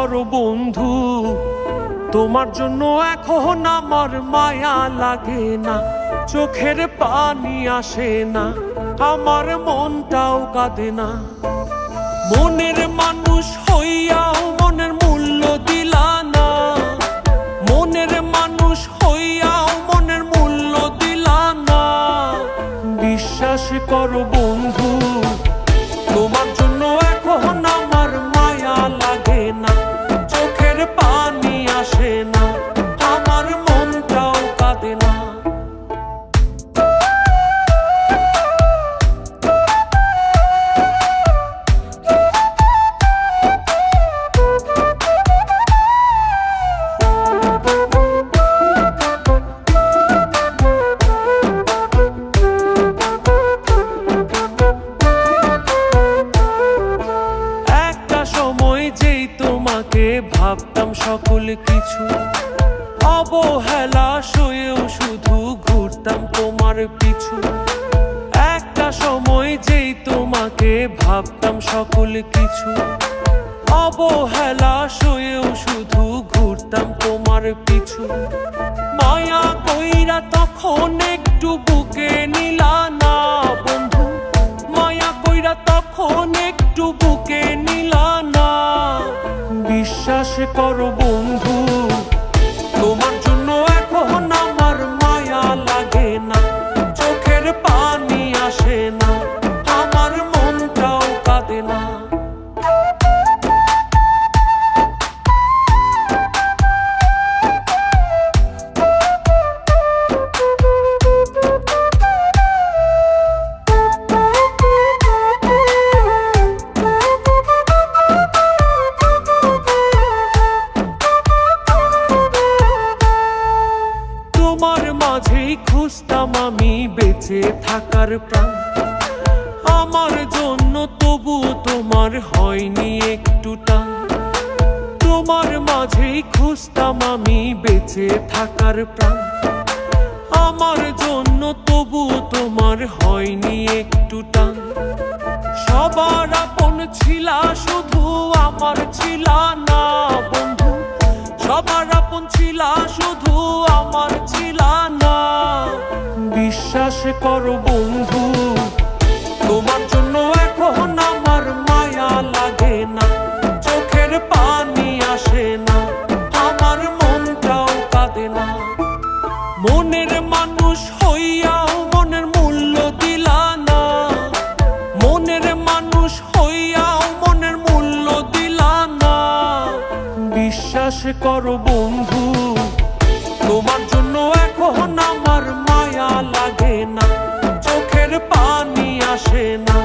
করো বন্ধু, তোমার জন্য এখন আমার মায়া লাগে না, চোখের পানি আসে না, আমার মনটাও কাঁদে না। মনের মানুষ হইয়াও মনের মূল্য দিলা না, মনের মানুষ হইয়াও মনের মূল্য দিলা না। বিশ্বাস করো বন্ধু, তোমার জন্য এখন আমার মায়া লাগে না, চোখের পানি আসে না, আমার মনটাও কাঁদে না। ভাবতাম সকল কিছু, অবহেলা সয়েও শুধু ঘুরতাম তোমার পিছু। একটা সময় যেই তোমাকে ভাবতাম সকল কিছু, অবহেলা সয়েও শুধু ঘুরতাম তোমার পিছু। মায়া কইরা তখন একটু বুকে নিলা না বন্ধু, মায়া কইরা তখন একটু বুকে নিলা না। বিশ্বাস করো বন্ধু, তোমার জন্য এখন আমার মায়া লাগে না, চোখের পানি আসে না, আমার মনটাও কাঁদে না। তোমার মাঝেই খুঁজতাম আমি বেঁচে থাকার প্রাণ, আমার জন্য তবু তোমার হয়নি একটু টান। তোমার মাঝেই খুঁজতাম আমি বেঁচে থাকার প্রাণ, আমার জন্য তবু তোমার হয়নি একটু টান। সবার আপন ছিলা শুধু আমার ছিলা না বন্ধু, সবার আপন ছিলা শুধু আমার ছিলা না। বিশ্বাস করো বন্ধু, তোমার জন্য এখন আমার মায়া লাগে না, চোখের পানি আসে না, আমার মনটাও কাঁদে না। মনের মানুষ হইয়াও মনের মূল্য দিলা না, মনের মানুষ হইয়াও মনের মূল্য দিলা না। বিশ্বাস করো বন্ধু, তোমার জন্য এখন আমার মায়া লাগে না, চোখের পানি আসে না,